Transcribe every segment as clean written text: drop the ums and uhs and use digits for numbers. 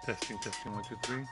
Testing, testing, one, two, three.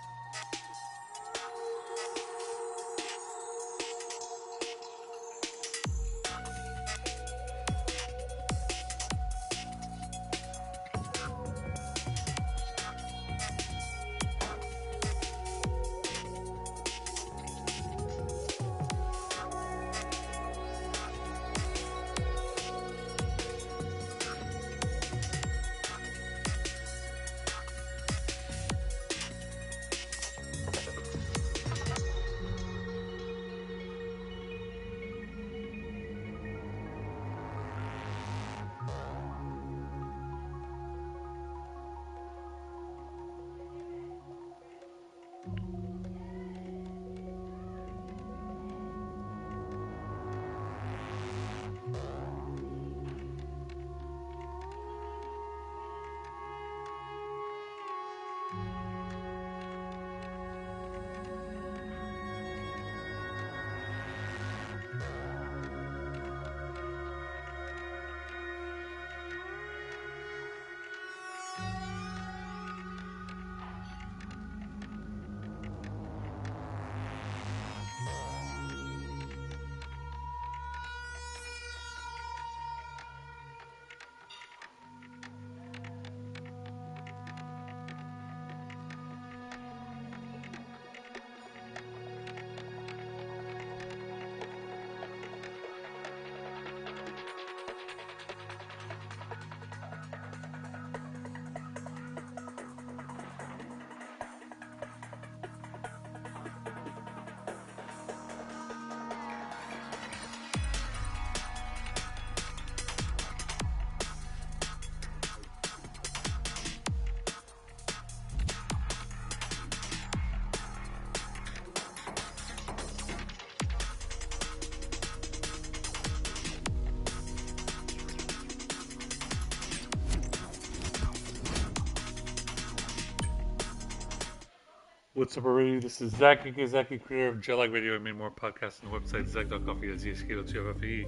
What's up, everybody? This is Zach, aka Zachy, creator of Jetlag Radio and many more podcasts on the website Zach.coffee at ZSK.2FFE.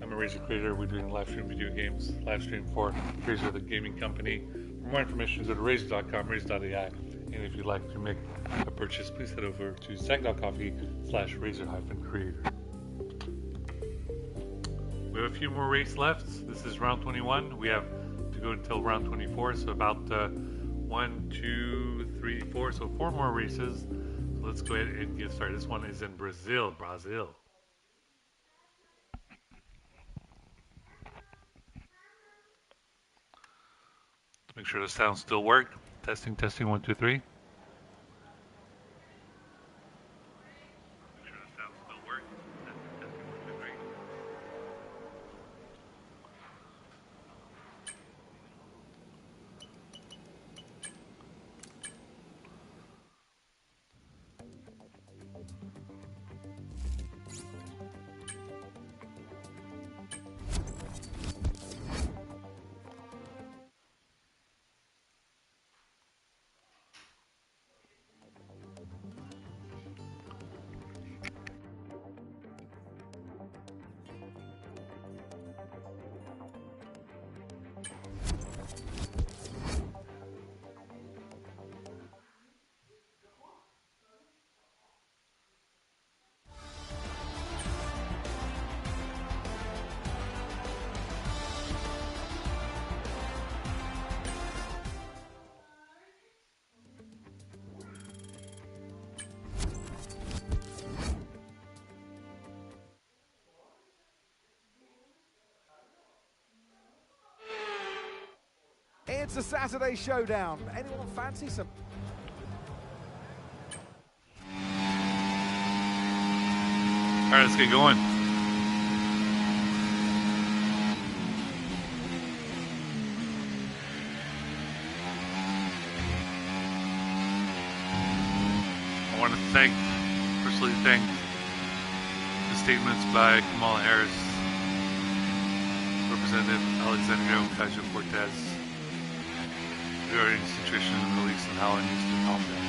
I'm a Razer creator. We're doing live stream video games, live stream for Razer, the gaming company. For more information, go to Razer.com, Razer.ai. And if you'd like to make a purchase, please head over to Zach.coffee/Razer-creator. We have a few more races left. This is round 21. We have to go until round 24, so about 1, 2, 3, 4, so 4 more races. So let's go ahead and get started. This one is in Brazil. Make sure the sound still works. Testing, testing, 1, 2, 3. It's a Saturday showdown. Anyone fancy some? All right, let's get going. I want to personally thank the statements by Kamala Harris, Representative Alexandria Ocasio-Cortez, regarding the situation in the Middle East and how it needs to calm down.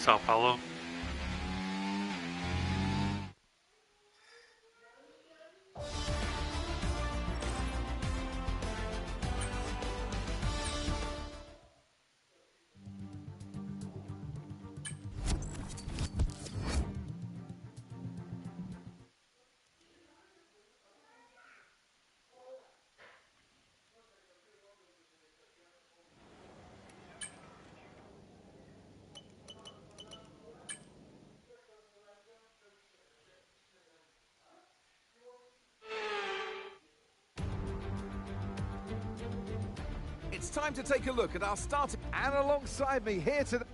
Sao Paulo. It's time to take a look at our starting. And alongside me here to the...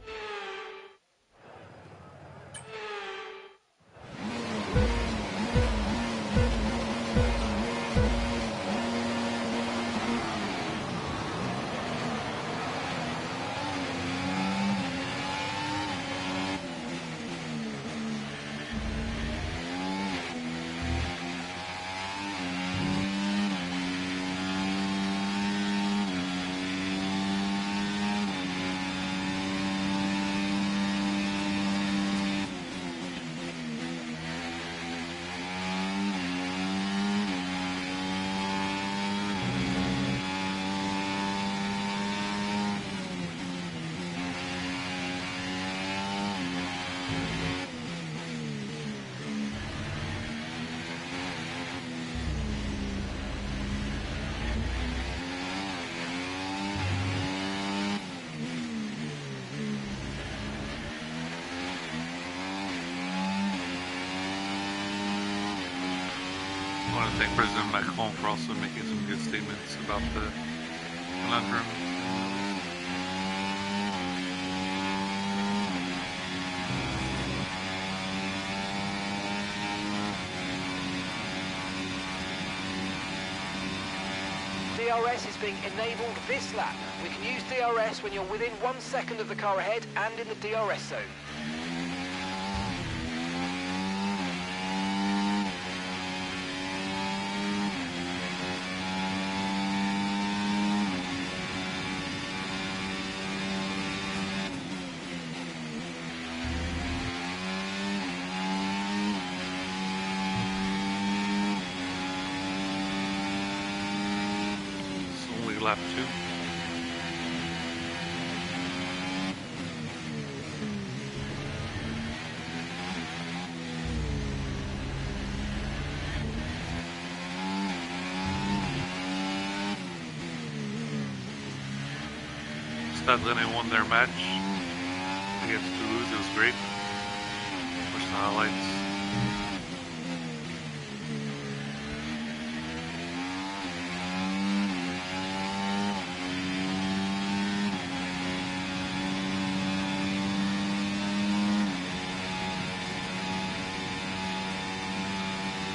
I want to thank President Macron for also making some good statements about the conundrum. DRS is being enabled this lap. We can use DRS when you're within 1 second of the car ahead and in the DRS zone. Lap 2. Stade Rennais won their match against Toulouse. It was great. Watch the highlights.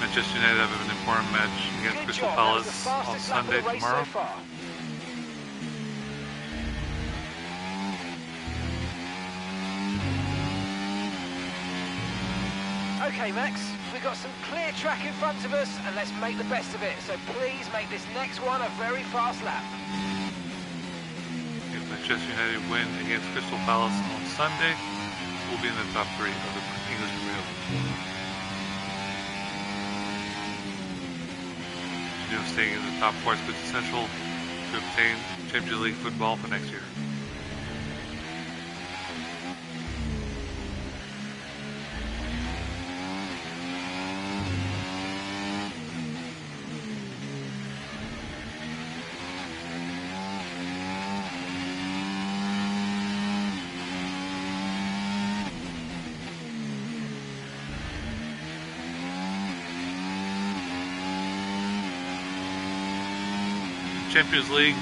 Manchester United have an important match against Crystal Palace on Sunday tomorrow. Okay, Max, we've got some clear track in front of us, and let's make the best of it. So please make this next one a very fast lap. If Manchester United win against Crystal Palace on Sunday, we'll be in the top 3 of the English Premier League. Staying in the top 4 is essential to obtain Champions League football for next year. Champions League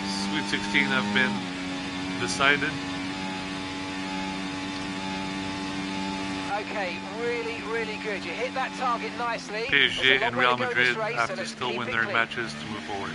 Sweet 16 have been decided. Okay, really good. You hit that target nicely. PSG and Real Madrid have to still win their matches to move forward.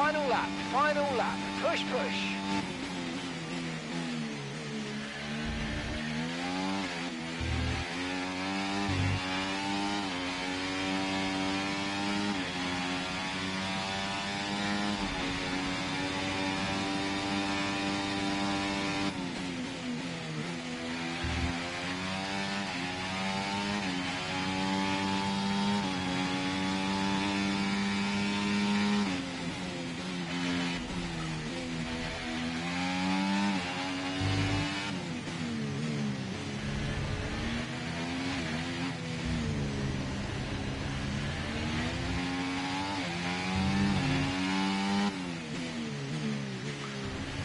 Final lap, final lap. Push, push.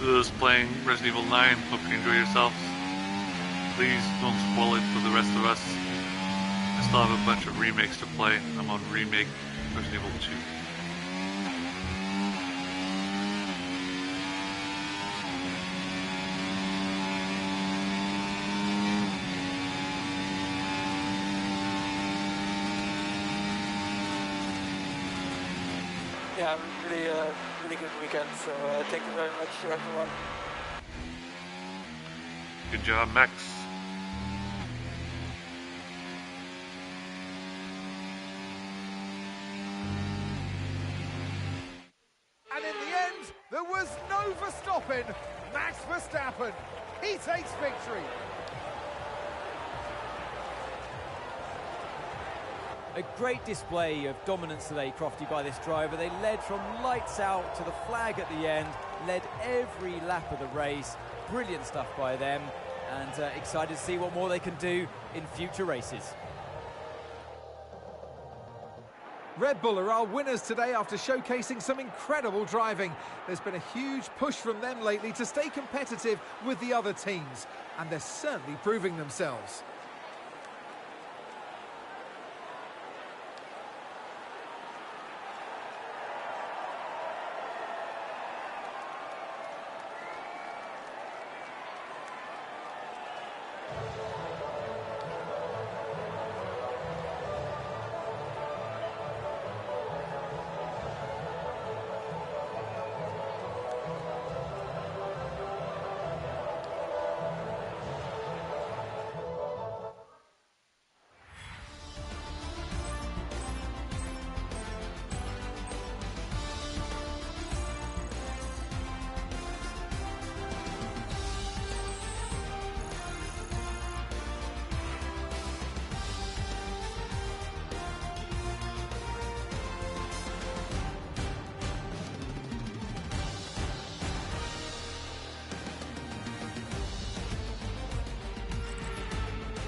Those playing Resident Evil 9, hope you enjoy yourselves. Please don't spoil it for the rest of us. I still have a bunch of remakes to play. I'm on Remake Resident Evil 2. Yeah, really good weekend. So thank you very much to everyone. Good job, Max. And in the end, there was no Verstappen. Max Verstappen, he takes victory. A great display of dominance today, Crofty, by this driver. They led from lights out to the flag at the end, led every lap of the race. Brilliant stuff by them, and excited to see what more they can do in future races. Red Bull are our winners today after showcasing some incredible driving. There's been a huge push from them lately to stay competitive with the other teams, and they're certainly proving themselves.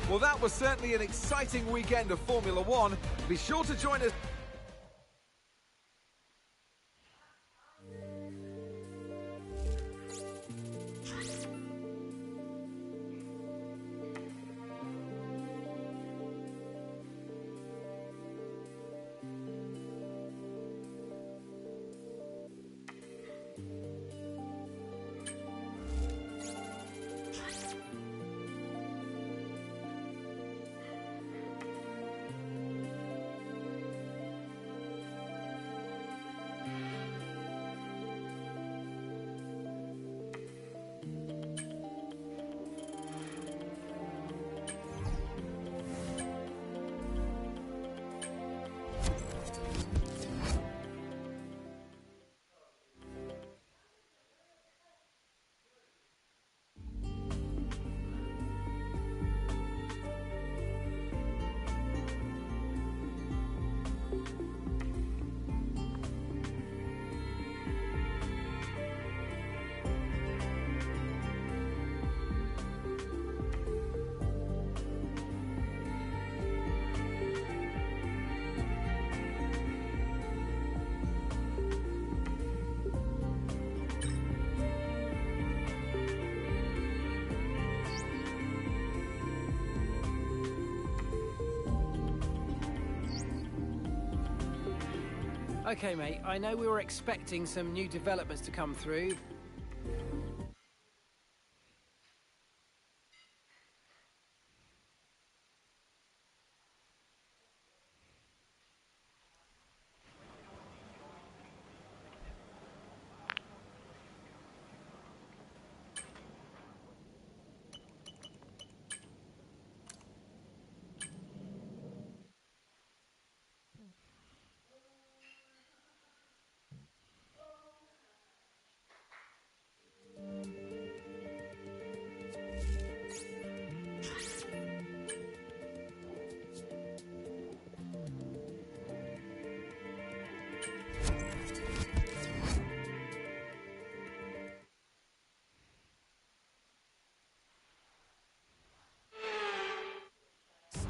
Well, that was certainly an exciting weekend of Formula One. Be sure to join us. Okay, mate, I know we were expecting some new developments to come through.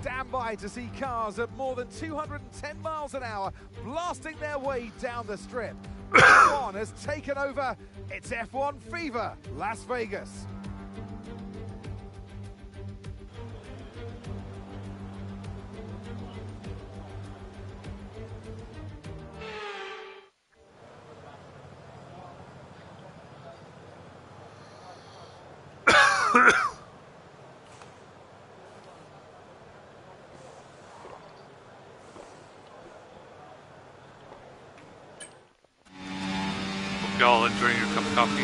stand by to see cars at more than 210 miles an hour blasting their way down the strip. F1 has taken over. It's F1 Fever, Las Vegas. Y'all enjoying your cup of coffee?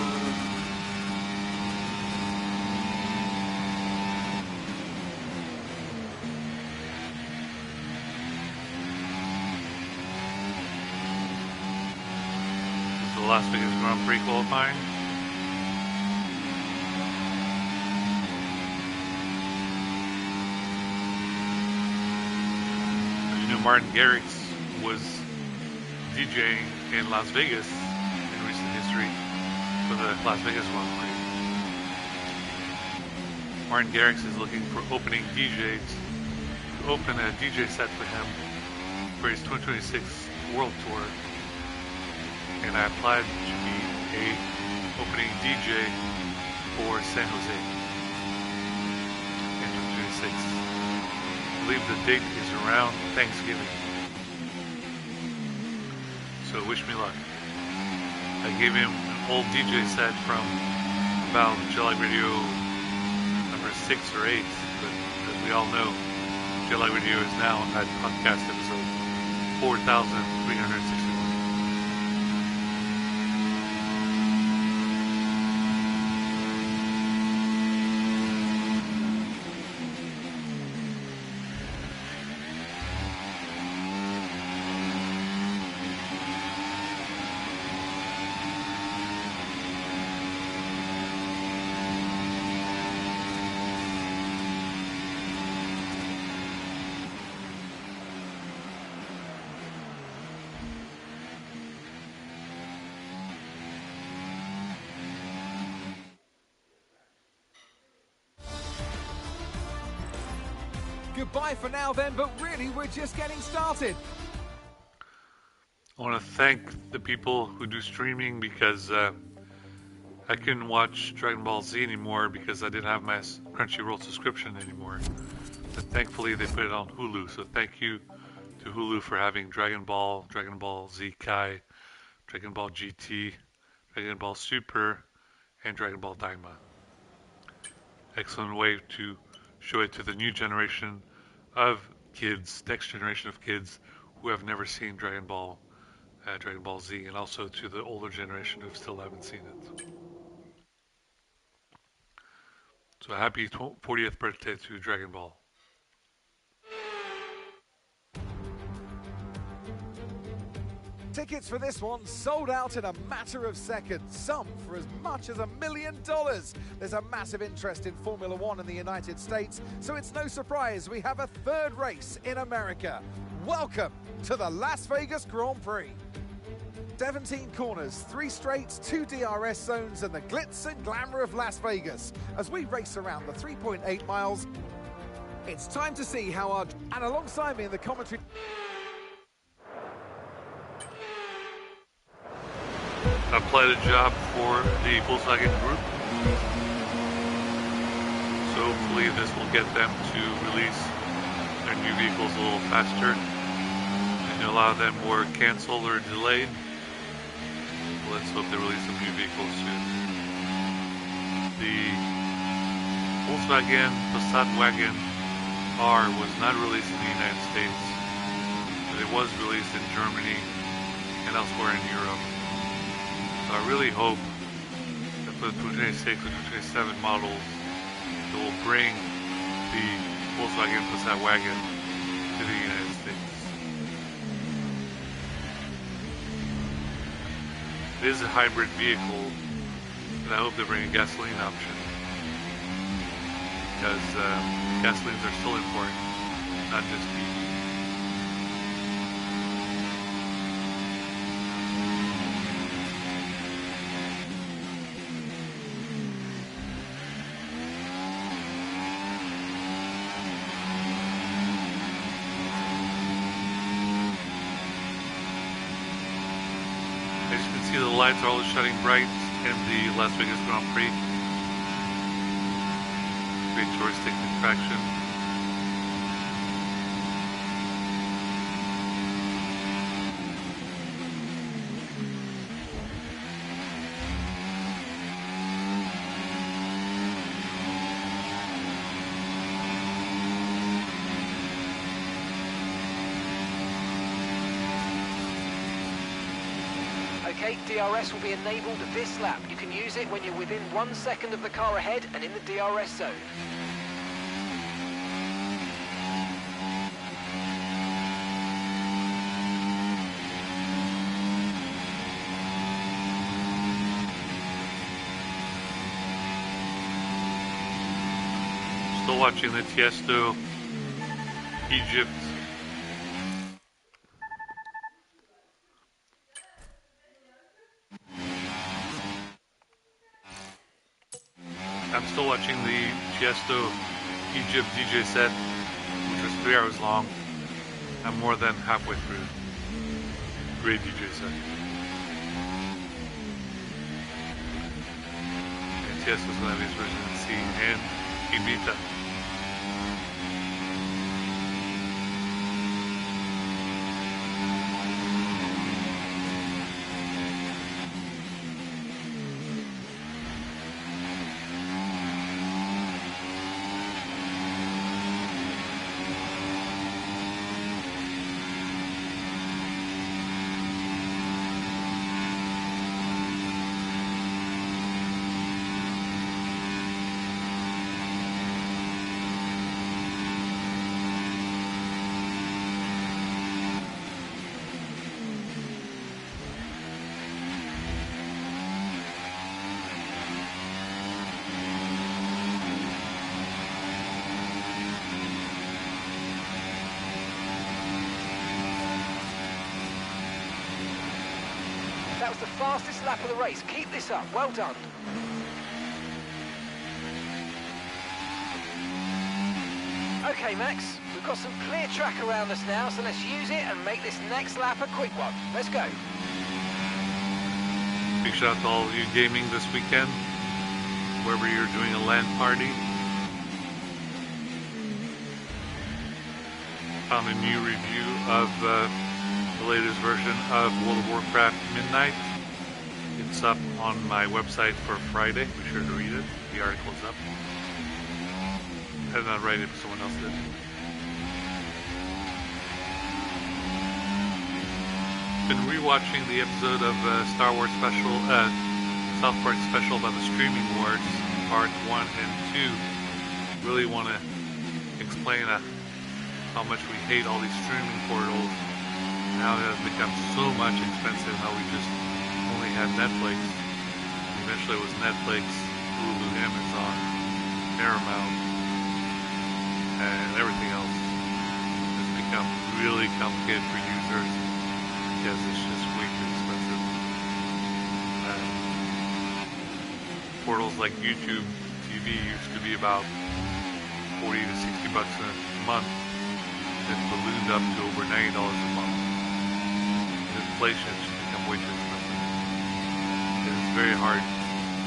This is the Las Vegas Grand Prix qualifying. You know, Martin Garrix was DJing in Las Vegas history for the Las Vegas Grand Prix. Martin Garrix is looking for opening DJs to open a DJ set for him for his 2026 World Tour, and I applied to be a opening DJ for San Jose in 2026. I believe the date is around Thanksgiving, so wish me luck. I gave him an old DJ set from about Jet Radio number 6 or 8, but as we all know, Jet Radio is now at podcast episode 4,361. Goodbye for now then, but really we're just getting started. I want to thank the people who do streaming because I couldn't watch Dragon Ball Z anymore because I didn't have my Crunchyroll subscription anymore. But thankfully they put it on Hulu, so thank you to Hulu for having Dragon Ball Z Kai, Dragon Ball GT, Dragon Ball Super, and Dragon Ball Daima. Excellent way to show it to the new generation of kids, next generation of kids who have never seen Dragon Ball Z, and also to the older generation who still haven't seen it. So happy 40th birthday to Dragon Ball. Tickets for this one sold out in a matter of seconds, some for as much as $1 million. There's a massive interest in Formula One in the United States, so it's no surprise we have a third race in America. Welcome to the Las Vegas Grand Prix. 17 corners, 3 straights, 2 DRS zones, and the glitz and glamour of Las Vegas. As we race around the 3.8 miles, it's time to see how our... And alongside me in the commentary... I applied a job for the Volkswagen Group, so hopefully this will get them to release their new vehicles a little faster, and a lot of them were canceled or delayed. Let's hope they release some new vehicles soon. The Volkswagen Passat Wagon R was not released in the United States, but it was released in Germany and elsewhere in Europe. So I really hope that for the 2026 and 2027 models, it will bring the Volkswagen Passat Wagon to the United States. It is a hybrid vehicle, and I hope they bring a gasoline option, because gasolines are still important, not just EV. see the lights are all shining bright in the Las Vegas Grand Prix. Great touristic attraction. Okay, DRS will be enabled this lap. You can use it when you're within 1 second of the car ahead and in the DRS zone. Still watching the Tiesto, Egypt. I'm still watching the Tiesto Egypt DJ set, which was 3 hours long. I'm more than halfway through. Great DJ set. And Tiesto's gonna have his residency in Ibiza. That was the fastest lap of the race. Keep this up. Well done. Okay, Max, we've got some clear track around us now, so let's use it and make this next lap a quick one. Let's go. Big shout out to all of you gaming this weekend, wherever you're doing a LAN party. Found a new review of the latest version of World of Warcraft Midnight. It's up on my website for Friday. Be sure to read it. The article's up. I did not write it, but someone else did. Been rewatching the episode of Star Wars Special, South Park Special about the streaming wars, part 1 and 2. Really want to explain how much we hate all these streaming portals. Now it has become so much expensive how we just only had Netflix. Eventually it was Netflix, Hulu, Amazon, Paramount, and everything else. It's become really complicated for users because it's just way too expensive. Portals like YouTube TV used to be about 40 to 60 bucks a month. It's ballooned up to over $90 a month. Inflation has become way too expensive. It's very hard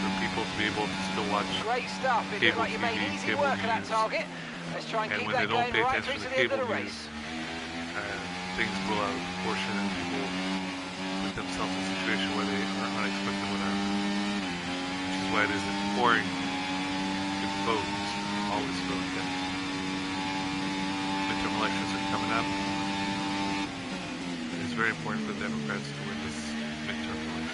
for people to be able to still watch Great stuff. It looks cable like you made TV, easy cable work of that news. target. Let's try and And keep when they that don't going pay right attention through to to the end of cable the news, race. things blow out of proportion and people put themselves in a situation where they are unexpected whatever. Which is why it is important to vote. Always vote. Yeah. Midterm elections are coming up. It's very important for the Democrats to win this midterm election.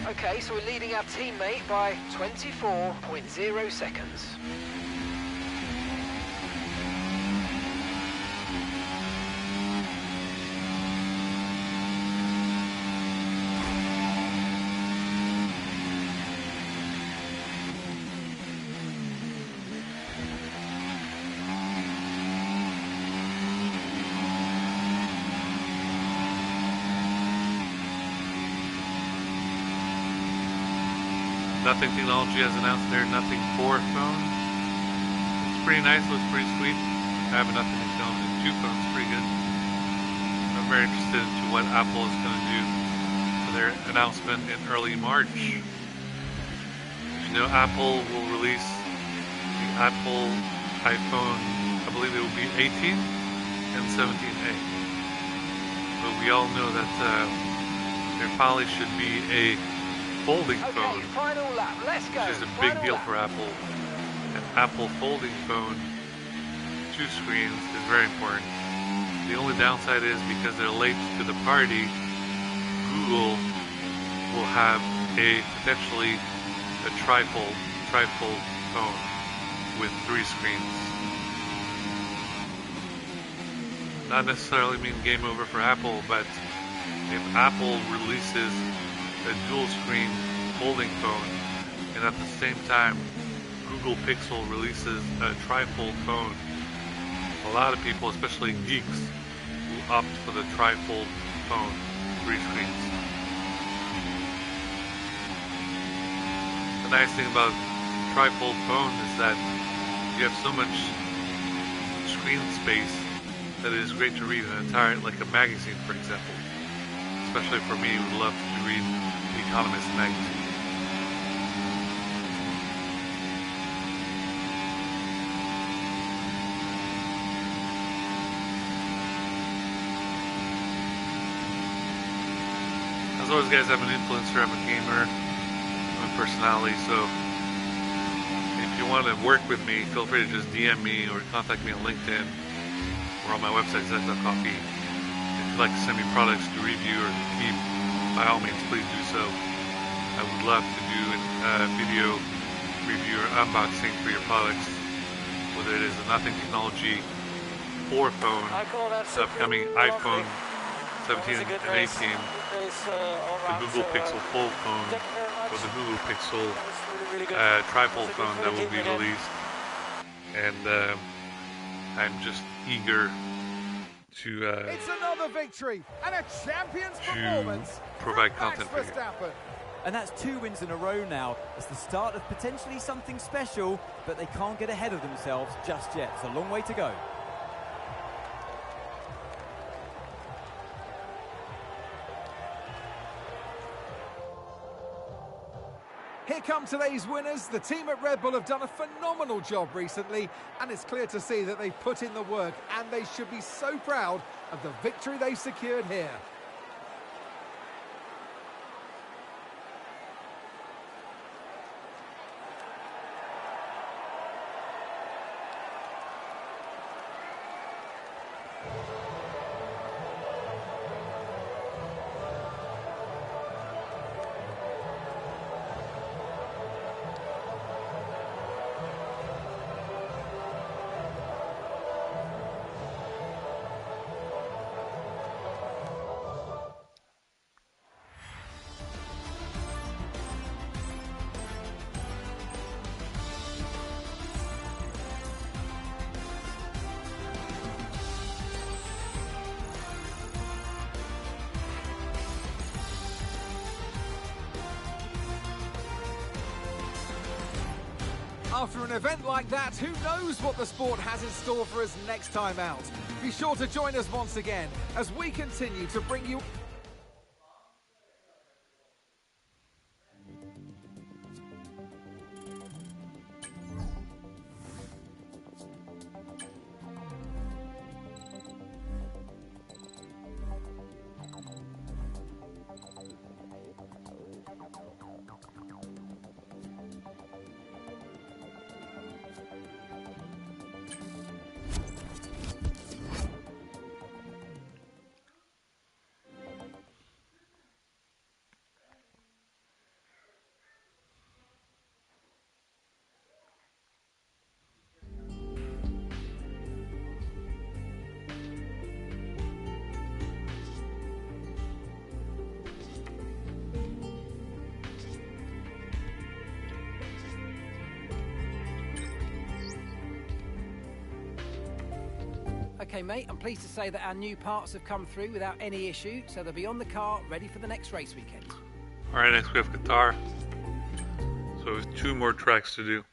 Okay, so we're leading our teammate by 24.0 seconds. Nothing Technology has announced their Nothing 4 phone. It's pretty nice, looks pretty sweet. I have enough in the film, and 2 phones pretty good. I'm very interested into what Apple is going to do for their announcement in early March. You know, Apple will release the Apple iPhone, I believe it will be 18 and 17A. But we all know that there probably should be a folding phone, final lap. Let's go. Which is a big deal for Apple. An Apple folding phone, 2 screens, is very important. The only downside is because they're late to the party, Google will have potentially a trifold phone with 3 screens. Not necessarily mean game over for Apple, but if Apple releases a dual screen folding phone and at the same time Google Pixel releases a trifold phone, a lot of people, especially geeks, will opt for the trifold phone, 3 screens. The nice thing about trifold phone is that you have so much screen space that it is great to read an entire, like a magazine, for example. Especially for me, who love to read The Economist magazine. As always, guys, I'm an influencer, I'm a gamer, I'm a personality, so if you want to work with me, feel free to just DM me or contact me on LinkedIn or on my website, Zach.coffee. If you'd like to send me products to review or to keep, by all means, please do so. I would love to do a video review or unboxing for your products, whether it is a Nothing Technology 4 phone, the upcoming iPhone 17 and 18, the Google Pixel Fold phone, or the Google Pixel trifold phone that will be released. And I'm just eager to it's another victory and a champion's performance. Provide content for you. And that's 2 wins in a row now. It's the start of potentially something special, but they can't get ahead of themselves just yet. It's a long way to go. Here come today's winners. The team at Red Bull have done a phenomenal job recently, and it's clear to see that they've put in the work, and they should be so proud of the victory they've secured here. After an event like that, who knows what the sport has in store for us next time out? Be sure to join us once again as we continue to bring you... Okay, mate, I'm pleased to say that our new parts have come through without any issue, so they'll be on the car, ready for the next race weekend. Alright, next we have Qatar. So we have 2 more tracks to do.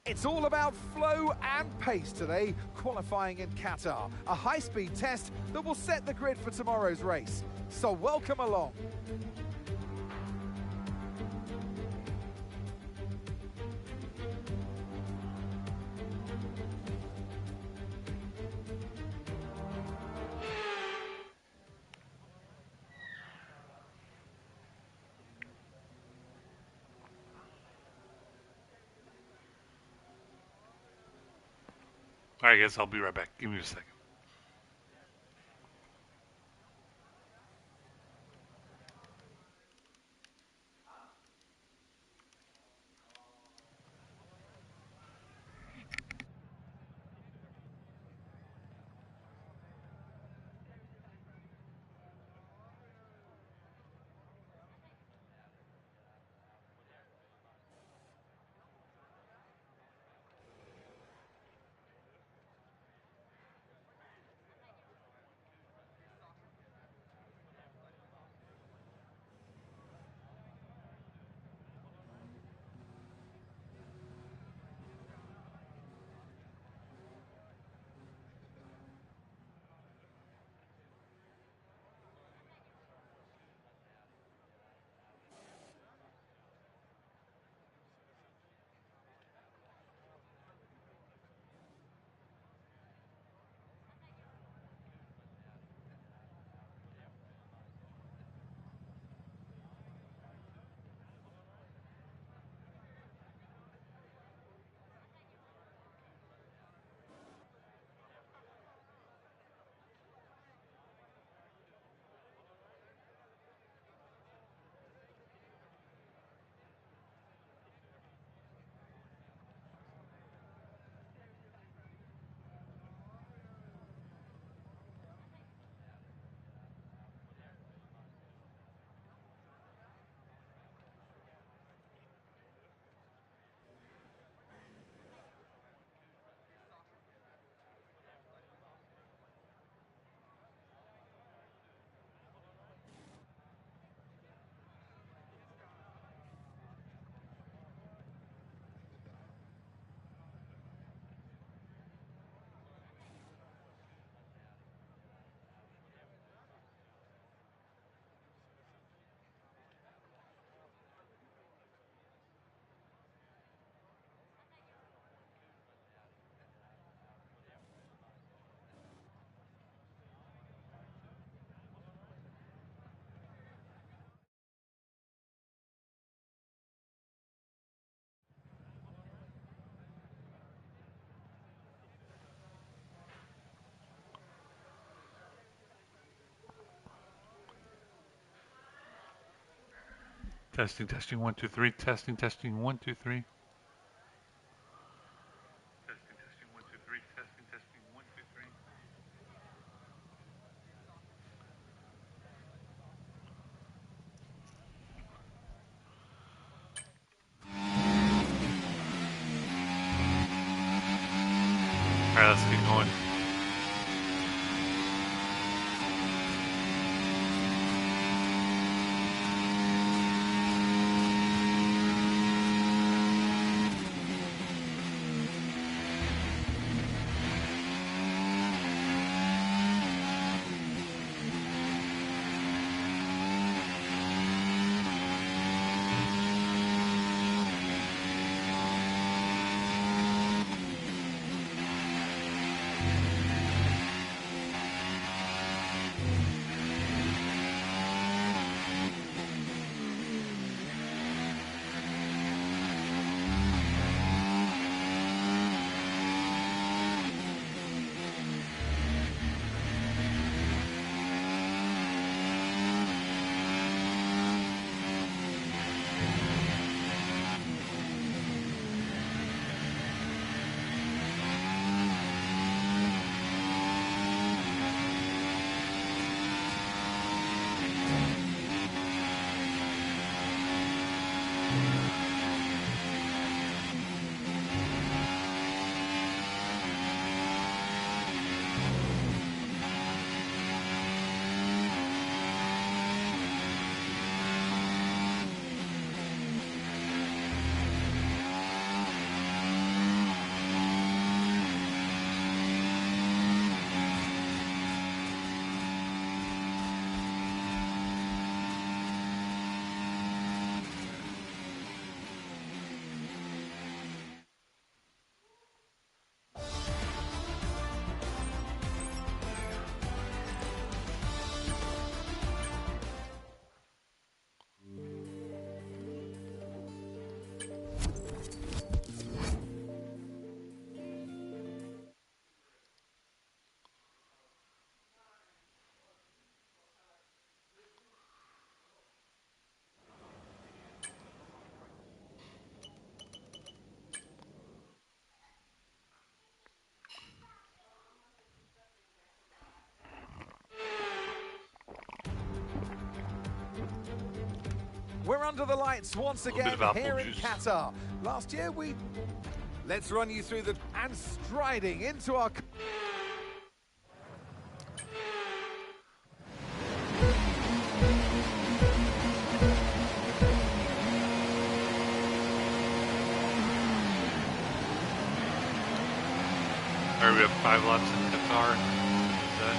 It's all about flow and pace today, qualifying in Qatar. A high-speed test that will set the grid for tomorrow's race. So welcome along. Alright guys, I'll be right back. Give me a second. Testing, testing, 1, 2, 3. Testing, testing, 1, 2, 3. Testing, testing, 1, 2, 3. Testing, testing, 1, 2, 3. Alright, let's get going. We're under the lights once bit again of apple here in juice. Qatar. Last year we... Let's run you through the... And striding into our... Alright, we have 5 laps in Qatar. Is that?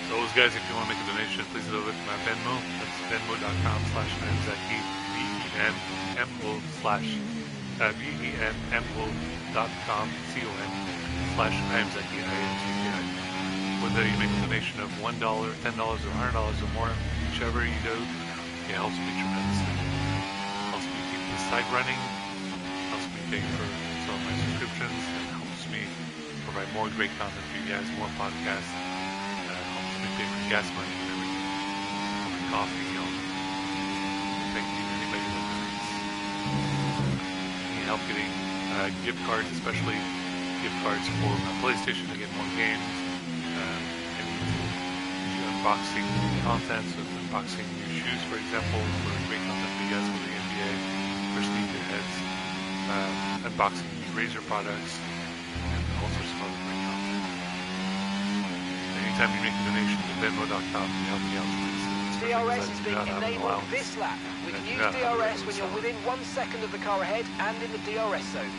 So those guys, if you want to make a donation, please do it to my Venmo. That's venmo.com/Manzaki, venmo.com/IMZaki, whether you make a donation of $1, $10, or $100 or more, whichever you do, it helps me tremendously. Helps me keep the site running, helps me pay for some of my subscriptions, and helps me provide more great content for you guys, more podcasts, helps me pay for gas money and everything, for coffee, thank you to anybody that donates. Need help getting gift cards, especially gift cards for my PlayStation to get more games, unboxing content, so unboxing new shoes, for example, for great content for you guys for the NBA, for sneakerheads, unboxing new Razer products, and all sorts of other great content. Anytime you make a donation to venmo.com, you help me out. DRS is being enabled this lap. We can use DRS when you're within 1 second of the car ahead and in the DRS zone.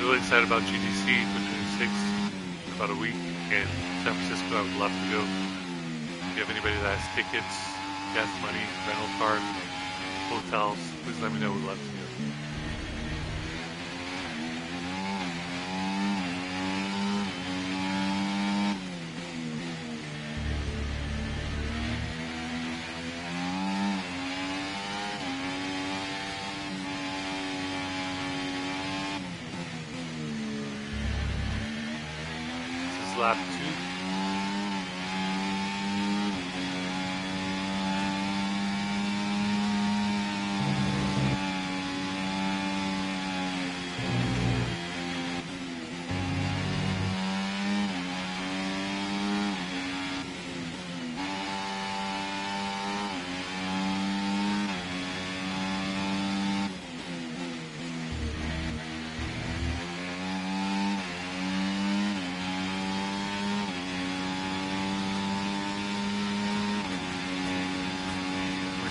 Really excited about GDC 2026. In about a week in San Francisco. I would love to go. If you have anybody that has tickets, gas money, rental car, hotels, please let me know. We'd love to go. This is lap 2.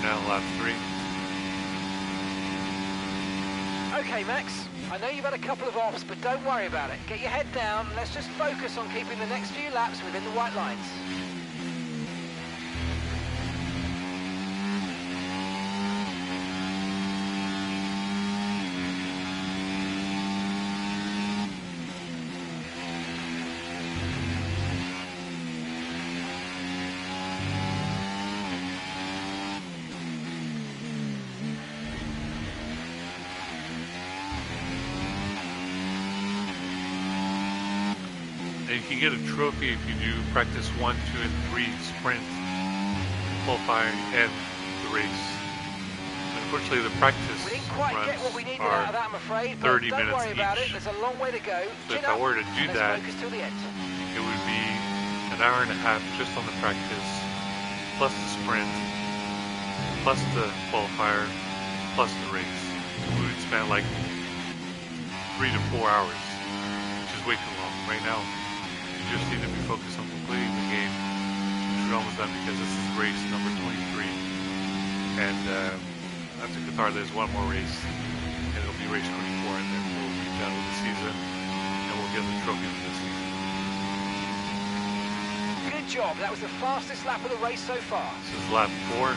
Now lap 3. Okay, Max, I know you've had a couple of offs, but don't worry about it. Get your head down, let's just focus on keeping the next few laps within the white lines. And you can get a trophy if you do practice 1, 2, and 3 sprint, qualifying, and the race. Unfortunately, the practice We didn't quite runs get what we needed are out of that, I'm afraid, but 30 don't minutes worry about it. each. There's a long way to go. So Chin if I up, were to do let's that, focus till the end. it would be an hour and a half just on the practice, plus the sprint, plus the qualifier, plus the race. We would spend like 3 to 4 hours, which is way too long. Right now, you just need to be focused on completing the game, which we're almost done because this is race number 23. And after Qatar, there's one more race, and it'll be race 24, and then we'll be done with the season, and we'll get the trophy for this season. Good job, that was the fastest lap of the race so far. This is lap 4.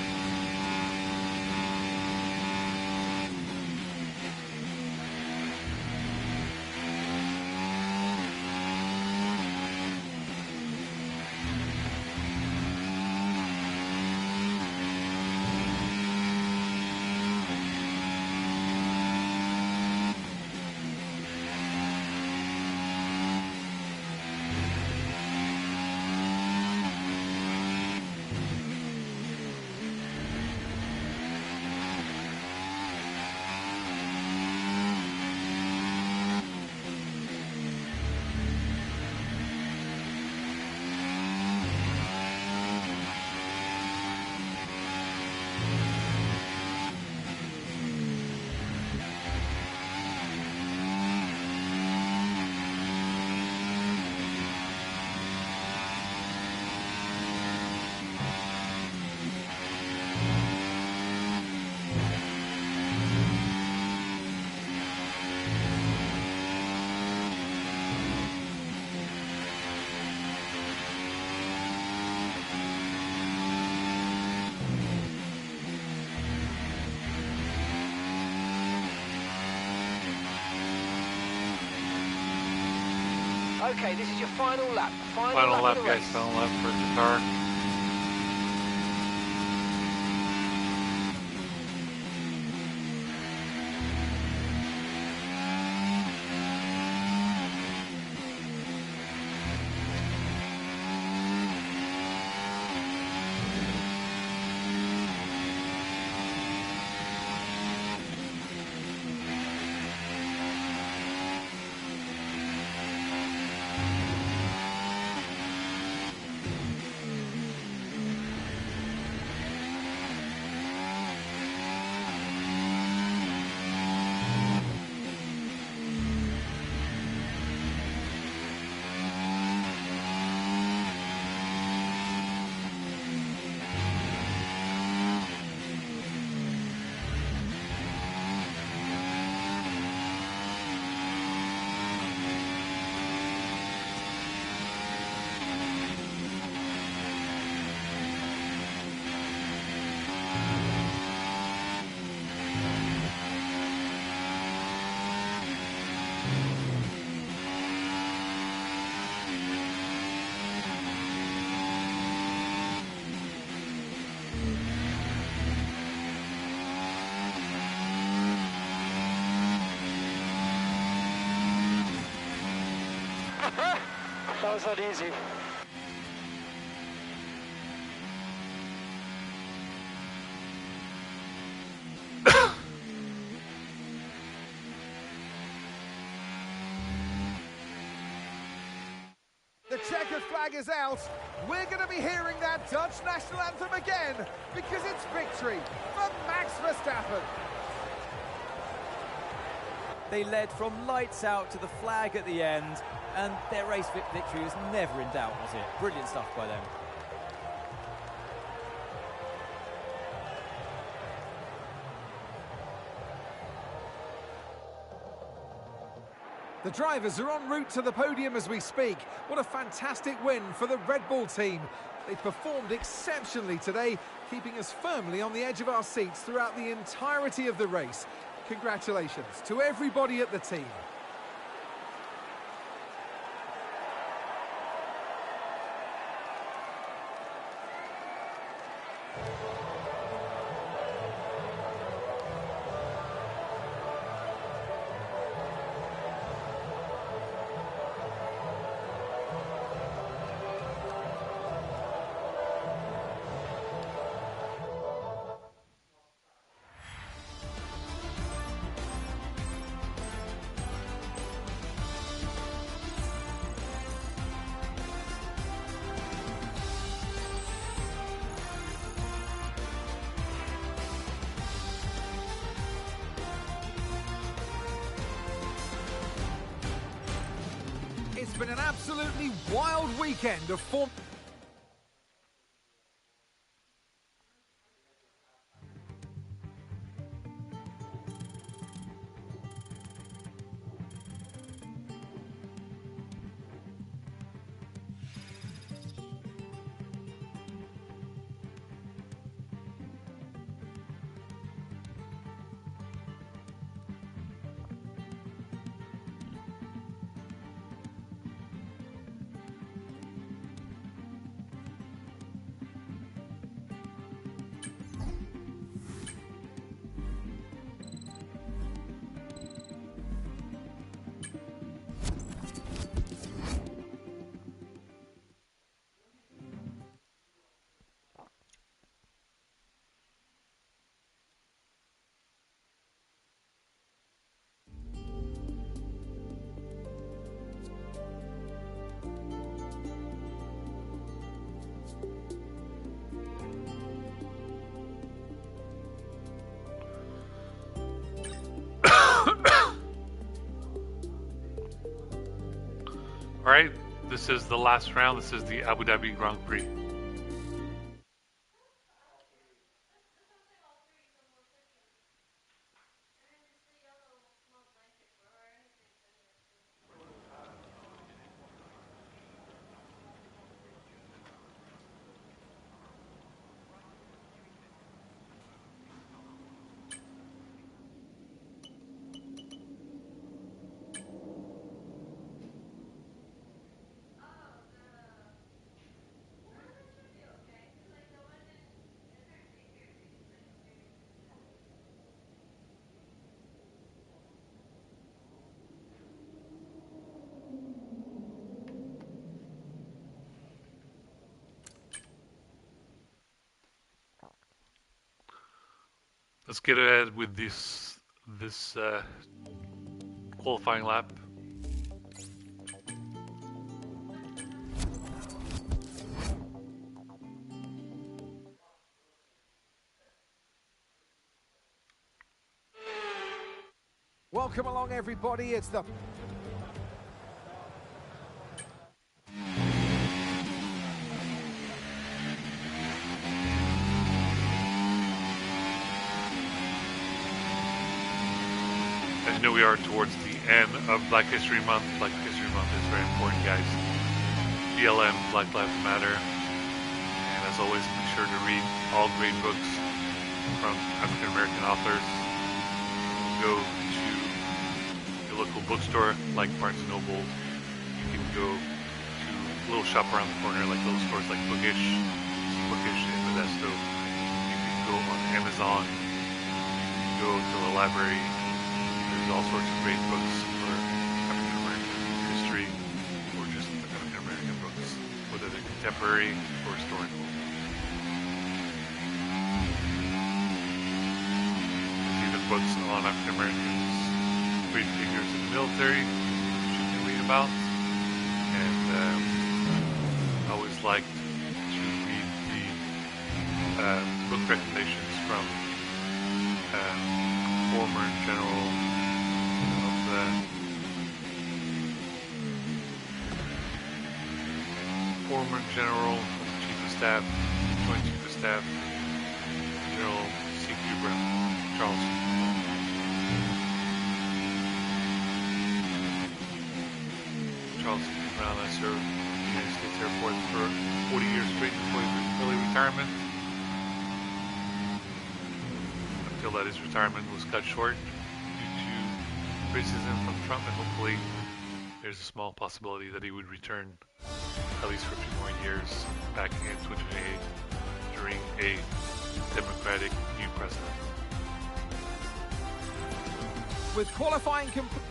Okay, this is your final lap. Final lap, of the guys. race. Final lap for Qatar. That was not easy. The checkered flag is out. We're going to be hearing that Dutch national anthem again because it's victory for Max Verstappen. They led from lights out to the flag at the end, and their race victory was never in doubt, was it? Brilliant stuff by them. The drivers are en route to the podium as we speak. What a fantastic win for the Red Bull team. They performed exceptionally today, keeping us firmly on the edge of our seats throughout the entirety of the race. Congratulations to everybody at the team. It's been an absolutely wild weekend of form. All right, this is the last round. This is the Abu Dhabi Grand Prix. let's get ahead with this qualifying lap. Welcome along, everybody. It's the As you know, we are towards the end of Black History Month. Black History Month is very important, guys. BLM, Black Lives Matter. And as always, be sure to read all great books from African American authors. Go to your local bookstore like Barnes & Noble. You can go to a little shop around the corner like little stores like Bookish in Modesto. You can go on Amazon. You can go to the library. There's all sorts of great books for African American history or just African American books, whether they're contemporary or historical. There's even books on African Americans, great figures in the military, which you can read about. And I always like to read the book recommendations from former general former General Chief of Staff, Joint Chief of Staff, General C.Q. Brown, Charles. Charles C.Q. Brown, I served in the United States Air Force for 40 years straight before his early retirement. Until that his retirement was cut short due to criticism from Trump, and hopefully there's a small possibility that he would return at least for a few more years back in 2028 during a Democratic new president. with qualifying complete.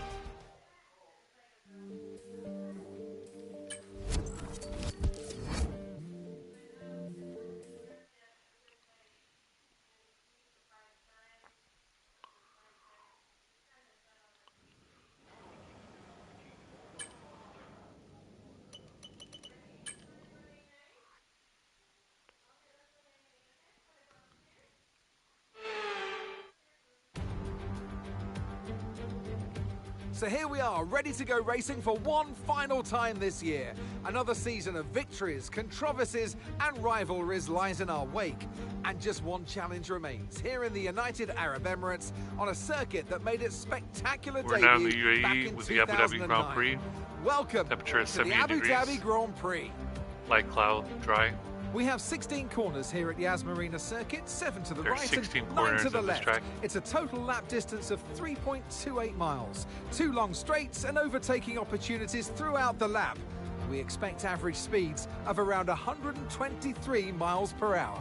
So here we are, ready to go racing for one final time this year. Another season of victories, controversies and rivalries lies in our wake. And just one challenge remains, here in the United Arab Emirates, on a circuit that made its spectacular We're now in the debut back UAE in with the Abu Dhabi 2009. Grand Prix. Welcome Temperature is to the 78 Abu degrees. Dhabi Grand Prix. Light cloud, dry. We have 16 corners here at Yas Marina Circuit, 7 to the There are right 16 and 9 corners to the on this left. track. It's a total lap distance of 3.28 miles. 2 long straights and overtaking opportunities throughout the lap. We expect average speeds of around 123 miles per hour.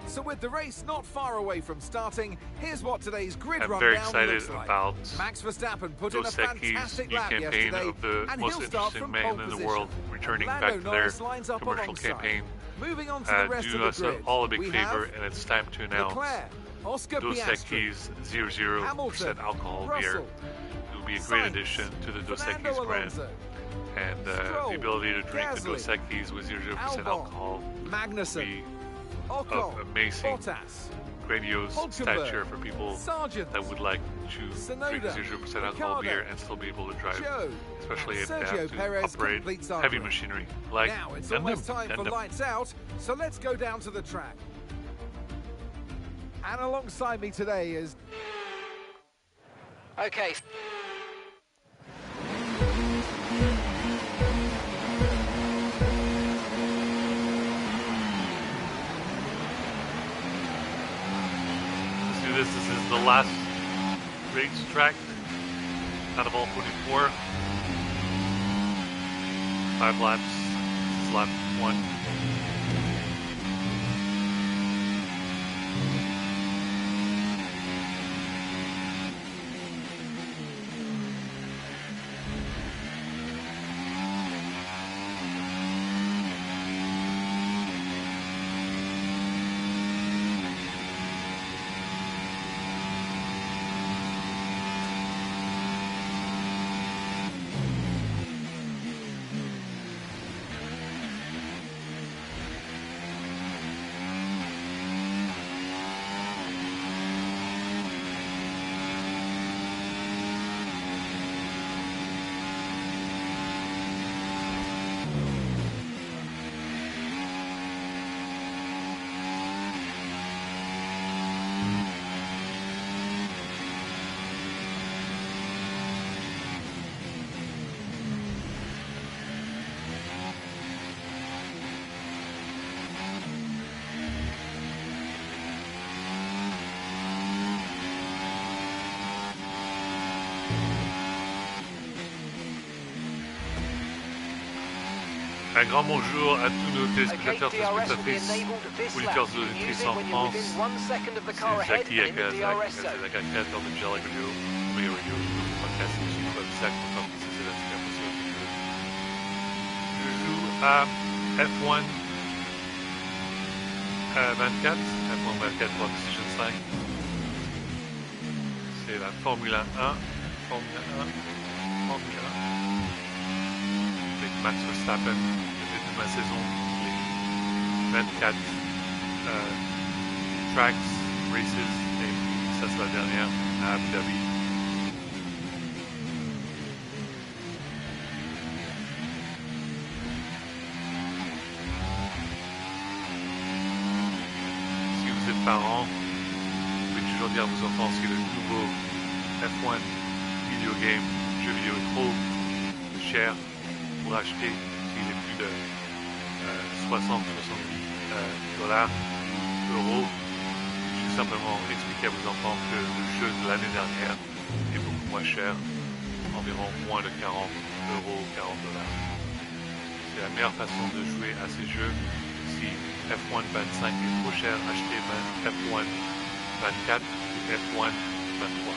So with the race not far away from starting, here's what today's grid I'm rundown very excited looks like. about Max Verstappen put in a Dos Equis' fantastic new lap campaign yesterday, of the and most he'll start interesting from man pole in the position. world, returning Lando back to their Norris lines up commercial alongside. campaign. Moving on to the rest Do of us the grid. all a big we favor, have and it's time to announce Leclerc, Oscar Dos Piastri, Equis 0% Hamilton, alcohol beer. Russell, It will be a great Sainz, addition to the Dos Fernando Equis brand. Alonso, And Stroll, the ability to drink Gasly, the Dos Equis with 0% Albon, alcohol will Magnussen, be Ocon, of amazing, Bottas, grandiose Hulkenberg, stature for people Sargent, that would like to drink Tsunoda, 0% alcohol Ricciardo, beer and still be able to drive, Joe, especially if they Sergio have to Perez operate completes our heavy grid. machinery like Now it's Gundam. almost time for Gundam. lights out, so let's go down to the track. And alongside me today is Okay. Let's do this. This is the last race track out of all 44. 5 laps. This is lap 1. Un grand bonjour à tous nos téléspectateurs, téléspectatrices, auditeurs et auditrices en France. C'est Zaki aka Zach créateur de Jelly Radio, Omega Radio, le podcast ici sur Zach pour faire plus de la possible. Je joue à F1 24, F1 24 pour PlayStation 5. C'est la Formule 1. Avec Max Verstappen, le début de ma saison, les 24 tracks, races, et puis ça c'est la dernière à Abu Dhabi. Si vous êtes parents, vous pouvez toujours dire à vos enfants que le nouveau F1 video game, jeu vidéo est trop cher pour acheter s'il est plus de 60-70 dollars, euros. Juste simplement expliquer à vos enfants que le jeu de l'année dernière est beaucoup moins cher, environ moins de 40 euros, 40 dollars. C'est la meilleure façon de jouer à ces jeux. Si F1 25 est trop cher, achetez F1 24 et F1 23.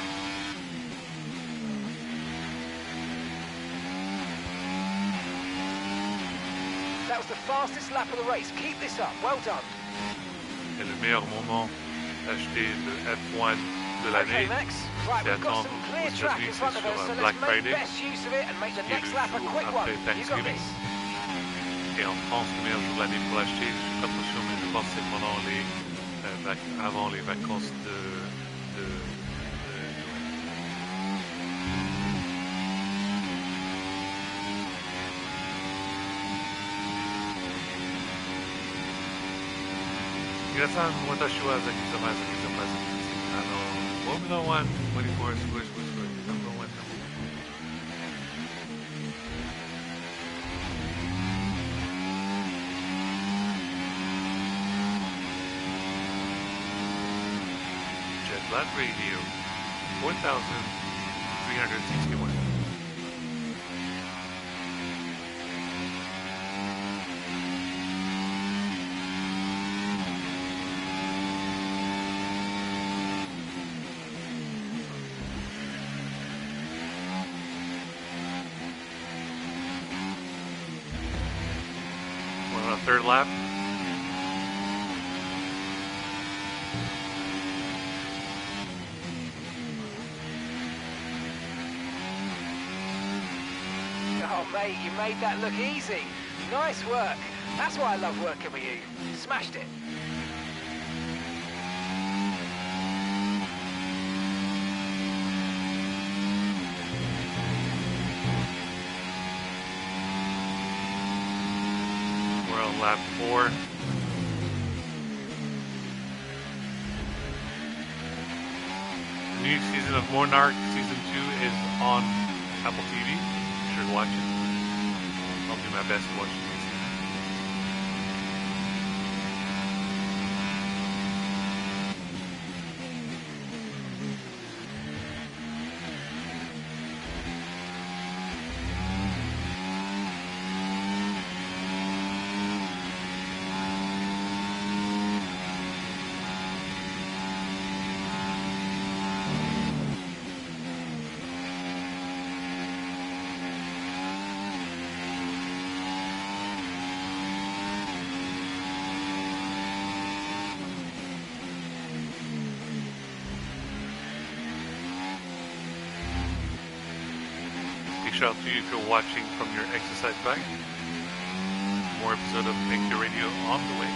That was the fastest lap of the race. Keep this up. Well done. Et le meilleur moment d'acheter le F1 de l'année, Okay, Max. Right, c'est we've got attendre some aux clear track in États-Unis, front c'est of us, sur so Black let's make Friday, best use of it and make the qui est next le lap a jour quick one. après You got Thanksgiving. this. Et en France, le meilleur jour de l'année pour l'acheter, je suis pas trop sûr, mais je pense que c'est pendant avant les vacances de Minasan, watashi wa zaki-sama. Formula 1, 24, squish, number one. Jetlag Radio, 4,361. We're on a third lap. Oh, mate, you made that look easy. Nice work. That's why I love working with you. Smashed it. We're on lap 4. The new season of Monarch Season 2 is on Apple TV. Be sure to watch it. I'll do my best to watch the new season. Shout out to you if you're watching from your exercise bike. More episode of Make Your Radio on the way.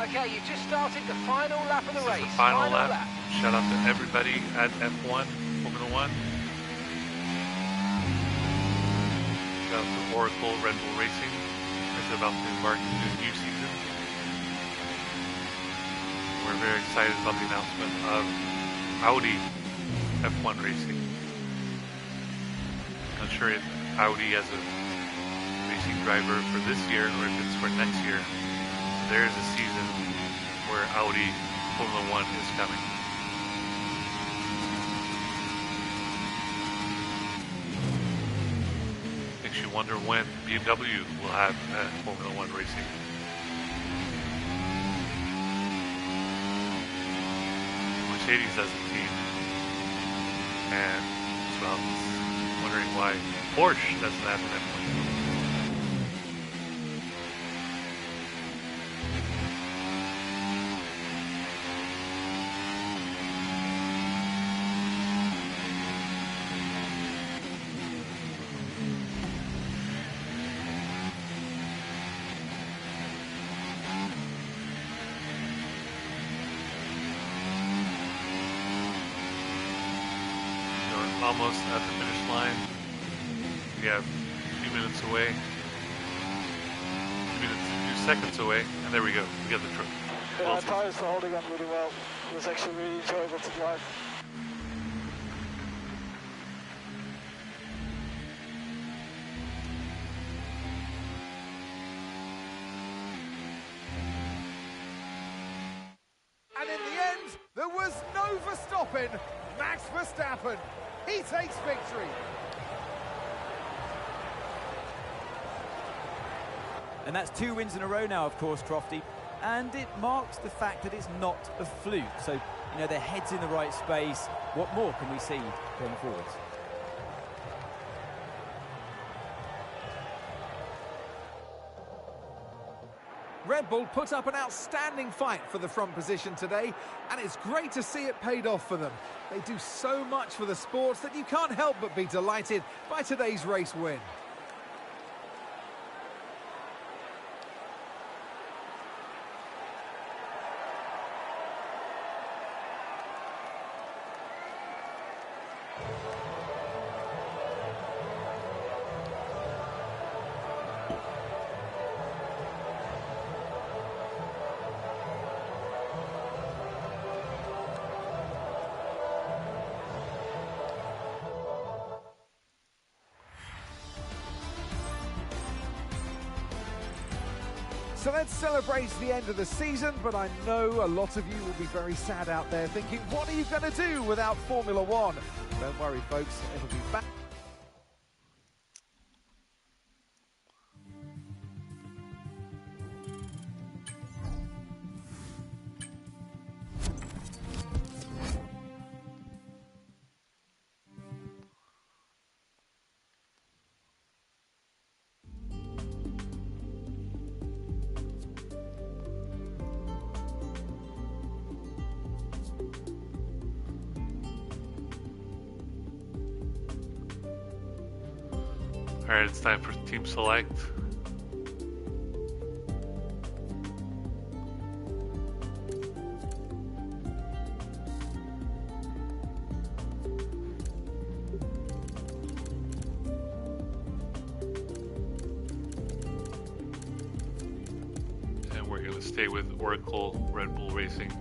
Okay, you just started the final lap of the This race. is the final lap. Shout out to everybody at F1, Formula 1. Shout out to Oracle Red Bull Racing. It's about to embark into a new season. We're very excited about the announcement of Audi F1 racing. Not sure if Audi has a racing driver for this year or if it's for next year. There's a season where Audi Formula 1 is coming. wonder when BMW will have Formula One racing. Mercedes as a team, and as well as wondering why Porsche doesn't have an F1. Almost at the finish line. We have a few minutes away. A few seconds away, and there we go. We got the trophy. Yeah, our tyres are holding on really well. It was actually really enjoyable to drive. And in the end, there was no Verstappen. Max Verstappen, he takes victory. And that's 2 wins in a row now, of course, Crofty. And it marks the fact that it's not a fluke. So, you know, their head's in the right space. What more can we see going forwards? Red Bull put up an outstanding fight for the front position today, and it's great to see it paid off for them. They do so much for the sports that you can't help but be delighted by today's race win. So let's celebrate the end of the season, but I know a lot of you will be very sad out there thinking, what are you going to do without Formula One? Don't worry, folks, it'll be back. Alright, it's time for Team Select. And we're going to stay with Oracle Red Bull Racing.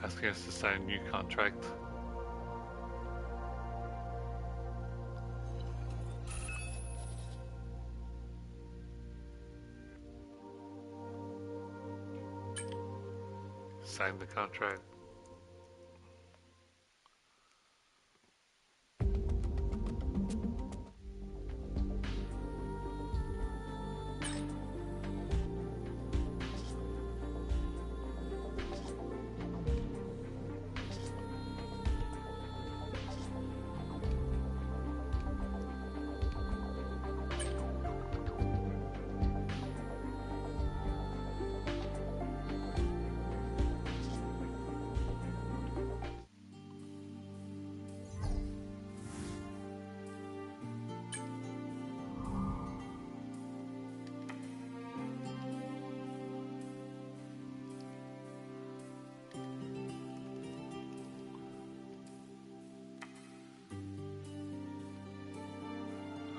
Asking us to sign a new contract. Sign the contract.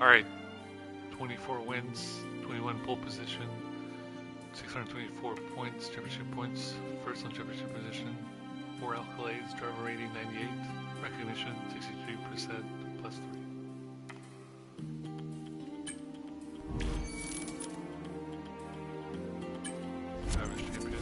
Alright, 24 wins, 21 pole position, 624 points, championship points, first on championship position. 4 accolades, driver rating 98, recognition 63% plus 3. Drivers champion.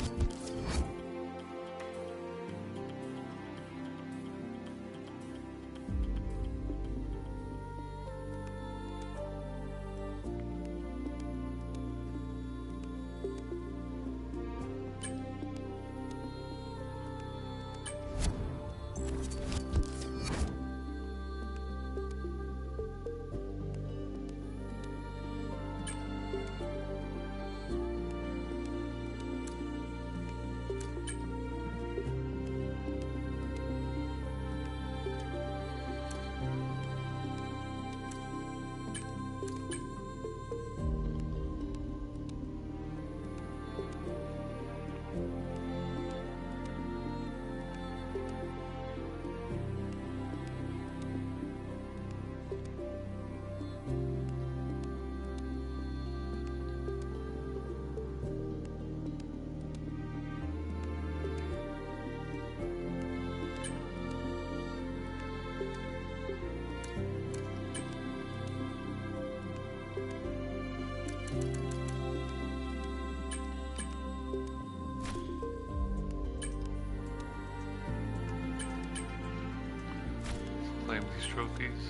Claim these trophies.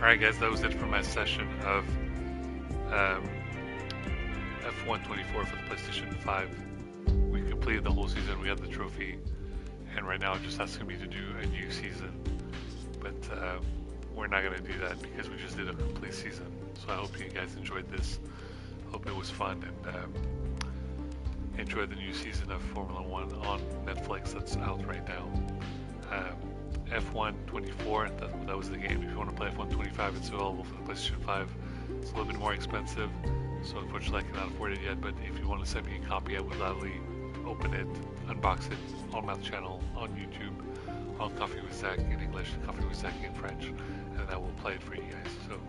Alright guys, that was it for my session of F1 24 for the PlayStation 5. We completed the whole season, we had the trophy, and right now it's just asking me to do a new season. But we're not going to do that because we just did a complete season. So I hope you guys enjoyed this. Hope it was fun, and enjoy the new season of Formula 1 on Netflix that's out right now. F1 24, that was the game. If you want to play F1 25, it's available for the PlayStation 5. It's a little bit more expensive, so unfortunately I cannot afford it yet, but if you want to send me a copy, I would gladly open it, unbox it on my channel, on YouTube, on Coffee with Zach in English, Coffee with Zach in French, and I will play it for you guys. So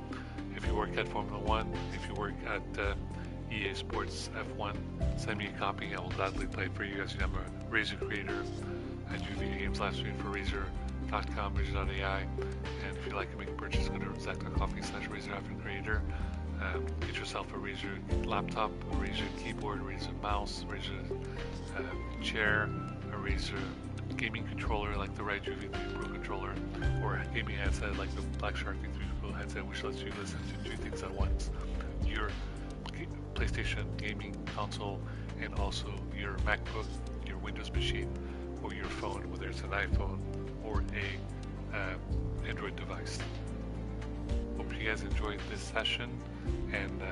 if you work at Formula 1, if you work at EA Sports F1, send me a copy, I will gladly play it for you guys. I'm a Razer creator. I do video games live stream for Razer.com, Razer.ai, and if you'd like to make a purchase, go to Zach.coffee/Razer-creator. Get yourself a Razer laptop, a Razer keyboard, a Razer mouse, a Razer chair, a Razer gaming controller like the Ride V3 Pro controller, or a gaming headset like the Black Shark V3 Pro headset, which lets you listen to two things at once. Your PlayStation gaming console, and also your MacBook, your Windows machine, or your phone, whether it's an iPhone or a Android device. Hope you guys enjoyed this session, and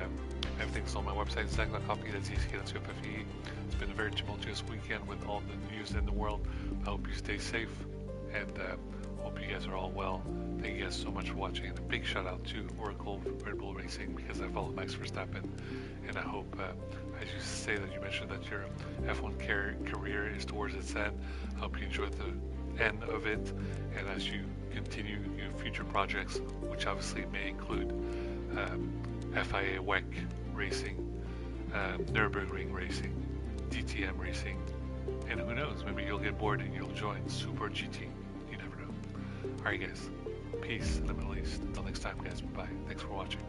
everything's on my website, Zach.coffee, that's ZK.CFFE. It's been a very tumultuous weekend with all the news in the world. I hope you stay safe, and Hope you guys are all well. Thank you guys so much for watching, and a big shout out to Oracle Red Bull Racing, because I follow Max Verstappen, and I hope, as you say that you mentioned that your F1 career is towards its end, I hope you enjoy the end of it, and as you continue your future projects, which obviously may include FIA WEC racing, Nürburgring racing, DTM racing, and who knows, maybe you'll get bored and you'll join Super GT. You never know. Alright guys, peace in the Middle East. Until next time guys, bye-bye. Thanks for watching.